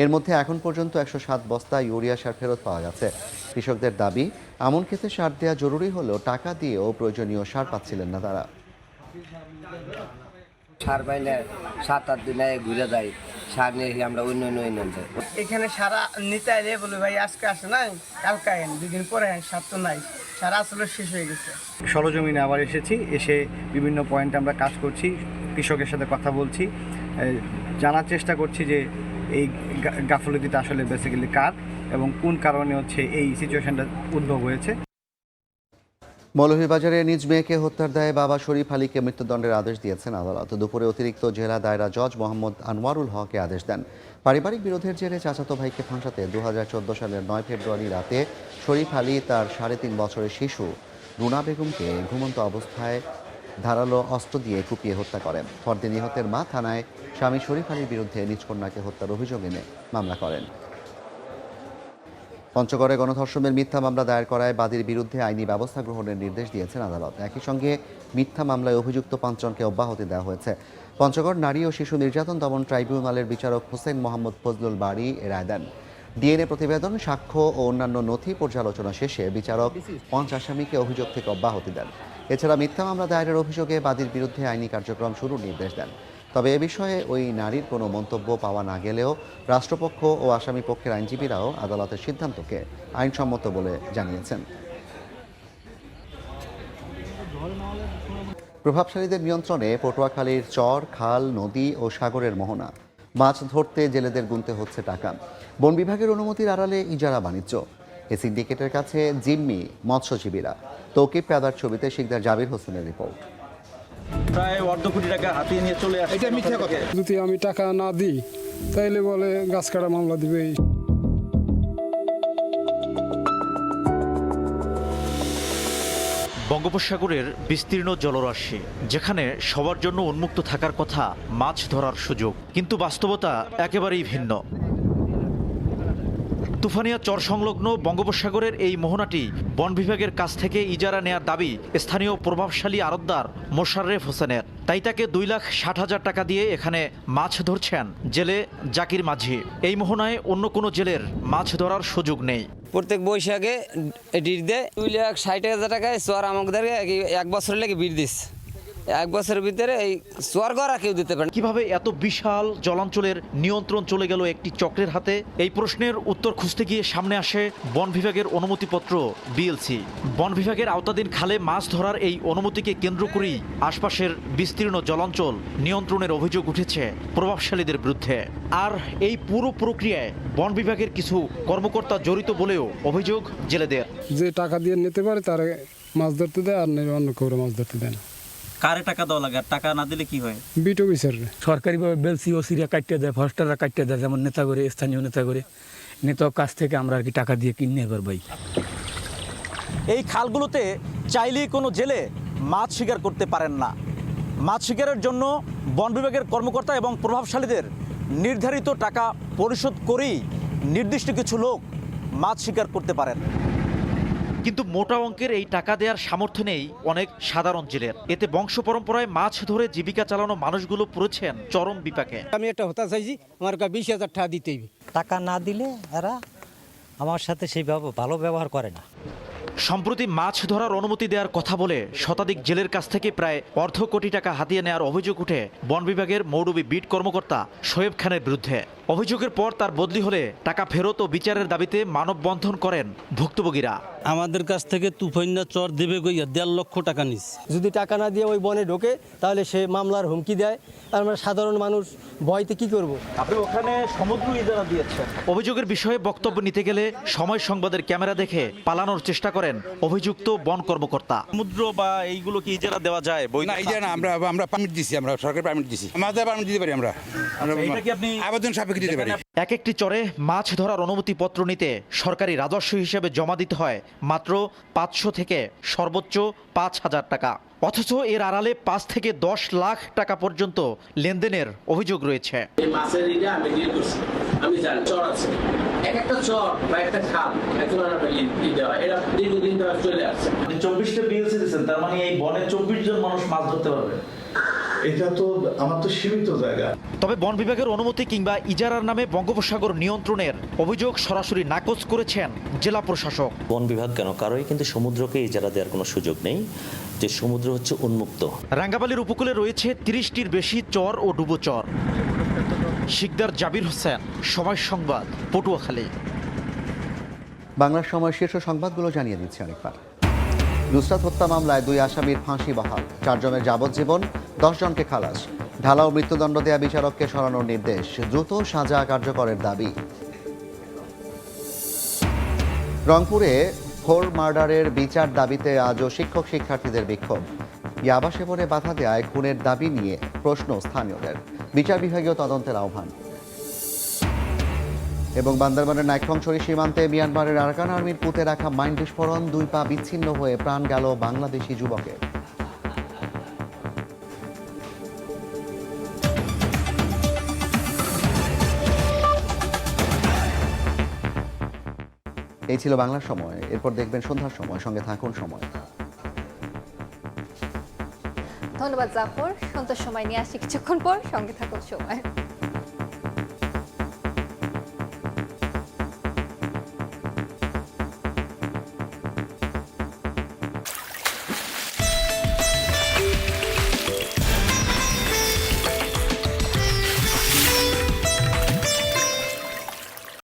এর মধ্যে এখন পর্যন্ত 107 বস্তা ইউরিয়া সার ফেরত পাওয়া গেছে। কৃষকদের দাবি, আমন ক্ষেতে সার দেওয়া জরুরি হলেও টাকা দিয়েও প্রয়োজনীয় সার পাচ্ছিলেন না তারা। সার পাইলে 7-8 দিনে ঘুরে যায়, সার নিয়ে আমরা উন্নয়ন এখানে সারা নিতে আইলে বলে ভাই আজকে আসে নাই, কালকে আইন, 2 দিন পরে সার তো নাই, সারা আসলে শেষ হয়ে গেছে। সরজমিনে আবার এসেছি, এসে বিভিন্ন পয়েন্টে আমরা কাজ করছি, কৃষকের সাথে কথা বলছি, জানার চেষ্টা করছি যে এই গাফলতিটা আসলে বেসিক্যালি কার এবং কোন কারণে হচ্ছে এই সিচুয়েশনটা উদ্ভব হয়েছে। মৌলভীবাজারে নিজ মেয়েকে হত্যার দায়ে বাবা শরীফ আলীকে মৃত্যুদণ্ডের আদেশ দিয়েছেন আদালত। দুপুরে অতিরিক্ত জেলা দায়রা জজ মোহাম্মদ আনোয়ারুল হককে আদেশ দেন। পারিবারিক বিরোধের জেরে চাচাতো ভাইকে ফাঁসাতে 2014 সালের 9 ফেব্রুয়ারি রাতে শরীফ আলী তার 3.5 বছরের শিশু রুনা বেগমকে ঘুমন্ত অবস্থায় ধারালো অস্ত্র দিয়ে কুপিয়ে হত্যা করেন। পরদিন নিহতের মা থানায় স্বামী শরীফ আলীর বিরুদ্ধে নিজ কন্যাকে হত্যার অভিযোগ এনে মামলা করেন। পঞ্চগড়ে গণধর্ষণের মিথ্যা মামলা দায়ের করায় বাদীর বিরুদ্ধে আইনি ব্যবস্থা গ্রহণের নির্দেশ দিয়েছেন আদালত। একই সঙ্গে মিথ্যা মামলায় অভিযুক্ত 5 জনকে অব্যাহতি দেওয়া হয়েছে। পঞ্চগড় নারী ও শিশু নির্যাতন দমন ট্রাইব্যুনালের বিচারক হোসেন মোহাম্মদ ফজলুল বারী এ রায় দেন। ডিএনএ প্রতিবেদন, সাক্ষ্য ও অন্যান্য নথি পর্যালোচনা শেষে বিচারক 5 আসামিকে অভিযোগ থেকে অব্যাহতি দেন। এছাড়া মিথ্যা মামলা দায়েরের অভিযোগে বাদীর বিরুদ্ধে আইনি কার্যক্রম শুরুর নির্দেশ দেন। তবে এ বিষয়ে ওই নারীর কোনো মন্তব্য পাওয়া না গেলেও রাষ্ট্রপক্ষ ও আসামি পক্ষের আইনজীবীরাও আদালতের সিদ্ধান্তকে আইনসম্মত বলে জানিয়েছেন। প্রভাবশালীদের নিয়ন্ত্রণে পটুয়াখালীর চর, খাল, নদী ও সাগরের মোহনা। মাছ ধরতে জেলেদের গুনতে হচ্ছে টাকা। বন বিভাগের অনুমতির আড়ালে ইজারা বাণিজ্য। এই সিন্ডিকেটের কাছে জিম্মি মৎস্যজীবীরা। তৌকিব পেদার ছবিতে শিকদার জাবির হোসেনের রিপোর্ট। প্রায় অর্ধ কোটি টাকা হাতিয়ে নিয়ে চলে আসে। এটা মিথ্যা কথা। যদি আমি টাকা না দিই তাইলে বলে গাছ কাটা মামলা দিবে। বঙ্গোপসাগরের বিস্তীর্ণ জলরাশি, যেখানে সবার জন্য উন্মুক্ত থাকার কথা মাছ ধরার সুযোগ, কিন্তু বাস্তবতা একেবারেই ভিন্ন। তুফানিয়া চর সংলগ্ন বঙ্গোপসাগরের এই মোহনাটি বন বিভাগের কাছ থেকে ইজারা নেয়ার দাবি স্থানীয় প্রভাবশালী আড়তদার মোশাররেফ হোসেনের। তাই তাকে 2,60,000 টাকা দিয়ে এখানে মাছ ধরছেন জেলে জাকির মাঝি। এই মোহনায় অন্য কোনো জেলের মাছ ধরার সুযোগ নেই। প্রত্যেক বৈশাখে ডিট দেয় 2,60,000 টাকায় চর আমাদেরকে 1 বছর লেগে বিট দিস। 1 বছরের ভিতরে এই চর গড়া কেউ দিতে পারে। কিভাবে এত বিশাল জলাঞ্চলের নিয়ন্ত্রণ চলে গেল একটি চক্রের হাতে? এই প্রশ্নের উত্তর খুঁজতে গিয়ে সামনে আসে বন বিভাগের অনুমতিপত্র বিএলসি। বন বিভাগের আওতাধীন খালে মাছ ধরার এই অনুমতিকে কেন্দ্র করেই আশপাশের বিস্তীর্ণ জলাঞ্চল নিয়ন্ত্রণের অভিযোগ উঠেছে প্রভাবশালীদের বিরুদ্ধে। আর এই পুরো প্রক্রিয়ায় বন বিভাগের কিছু কর্মকর্তা জড়িত বলেও অভিযোগ জেলেদের। যে টাকা দিয়ে নিতে পারে তারা মাছ ধরতে দেয়, আর অন্য কেউ মাছ ধরতে দেয় না। কারে টাকা দেওয়া লাগে? আর টাকা না দিলে কি হয়? বিটো বিচার সরকারিভাবে বেলসি ওসিরা কাটতে দেয়, ফরেস্টাররা কাটতে দেয়, যেমন নেতা করে, স্থানীয় নেতা করে। নেতার কাছ থেকে আমরা আর কি টাকা দিয়ে কিনে পারবাই। এই খালগুলোতে চাইলেই কোনো জেলে মাছ শিকার করতে পারেন না। মাছ শিকারের জন্য বন বিভাগের কর্মকর্তা এবং প্রভাবশালীদের নির্ধারিত টাকা পরিশোধ করেই নির্দিষ্ট কিছু লোক মাছ শিকার করতে পারেন। কিন্তু মোটা অঙ্কের এই টাকা দেওয়ার সামর্থ্য নেই অনেক সাধারণ জেলের। এতে বংশ পরম্পরায় মাছ ধরে জীবিকা চালানো মানুষগুলো পড়েছেন চরম বিপাকে। আমি একটা হতা চাইছি, আমার 20,000 টাকা দিতেই। টাকা না দিলে এরা আমার সাথে সেইভাবে ভালো ব্যবহার করে না। সম্প্রতি মাছ ধরার অনুমতি দেওয়ার কথা বলে শতাধিক জেলের কাছ থেকে প্রায় 1/2 কোটি টাকা হাতিয়ে নেওয়ার অভিযোগ উঠে বন বিভাগের মৌডুবি বিট কর্মকর্তা শোয়েব খানের বিরুদ্ধে। অভিযোগের পর তার বদলি হলে টাকা ফেরত ও বিচারের দাবিতে মানববন্ধন করেন ভুক্তভোগীরা। আমাদের কাছ থেকে তুফাইনা চর দেবে গইয়া 1.5 লক্ষ টাকা নিস। যদি টাকা না দিয়ে ওই বনে ঢোকে তাহলে সে মামলার হুমকি দেয়। আমরা সাধারণ মানুষ ভয়তে কি করব? আপনি ওখানে সমুদ্র ইজারা দিয়েছেন। অভিযোগের বিষয়ে বক্তব্য নিতে গেলে সময় সংবাদের ক্যামেরা দেখে পালানোর চেষ্টা করেন অভিযুক্ত বন কর্মকর্তা। সমুদ্র বা এইগুলো কি ইজারা দেওয়া যায়? না, ইজারা না, আমরা পারমিট দিছি, আমরা সরকারি পারমিট দিছি। আমাদের পারমিট দিতে পারি, আমরা এটা কি আপনি আবেদন সাপেক্ষে দিতে পারি। এক একটি চরে মাছ ধরার অনুমতিপত্র নিতে সরকারি রাজস্ব হিসেবে জমা দিতে হয় মাত্র 500 থেকে সর্বোচ্চ 5,000 টাকা। অথচ এর আড়ালে 5 থেকে 10 লাখ টাকা পর্যন্ত লেনদেনের অভিযোগ রয়েছে। আমি জানি চর আছে, এক একটা চর বা একটা খাল এখন এটা দীর্ঘদিন ধরে চলে আসছে। 24টা বিএলসি দিয়েছেন, তার মানে এই বনে 24 জন মানুষ মাছ ধরতে পারবে। এটা তো আমার তো সীমিত জায়গা। তবে বন বিভাগের অনুমতি কিংবা ইজারার নামে বঙ্গোপসাগর নিয়ন্ত্রণের অভিযোগ সরাসরি নাকচ করেছেন জেলা প্রশাসক। বন বিভাগ কেন, কারোই কিন্তু সমুদ্রকে ইজারা দেওয়ার কোনো সুযোগ নেই, যে সমুদ্র হচ্ছে উন্মুক্ত। রাঙ্গাবালির উপকূলে রয়েছে 30টির বেশি চর ও ডুবোচর। শিকদার জাবির হোসেন, সময় সংবাদ, পটুয়াখালী। বাংলার সময় শীর্ষ সংবাদগুলো জানিয়ে দিচ্ছে আরেকবার। নুসরাত হত্যা মামলায় 2 আসামির ফাঁসি বহাল, 4 জনের যাবজ্জীবন, 10 জনকে খালাস। ঢালাও মৃত্যুদণ্ড দেয়া বিচারককে সরানোর নির্দেশ, দ্রুত সাজা কার্যকরের দাবি। রংপুরে 4 মার্ডারের বিচার দাবিতে আজও শিক্ষক শিক্ষার্থীদের বিক্ষোভ। ইয়াবা সেবনে বাধা দেয়ায় খুনের দাবি নিয়ে প্রশ্ন স্থানীয়দের, বিচার বিভাগীয় তদন্তের আহ্বান। এবং বান্দরবানের নাইক্ষ্যংছড়ি সীমান্তে মিয়ানমারের আরাকান আর্মির পুঁতে রাখা মাইন বিস্ফোরণ, 2 পা বিচ্ছিন্ন হয়ে প্রাণ গেল বাংলাদেশি যুবকের। এই ছিল বাংলার সময়। এরপর দেখবেন সন্ধ্যার সময়, সঙ্গে থাকুন সময়। ধন্যবাদ জাফর। সন্ধ্যার সময় নিয়ে আসি কিছুক্ষণ পর, সঙ্গে থাকুন সময়।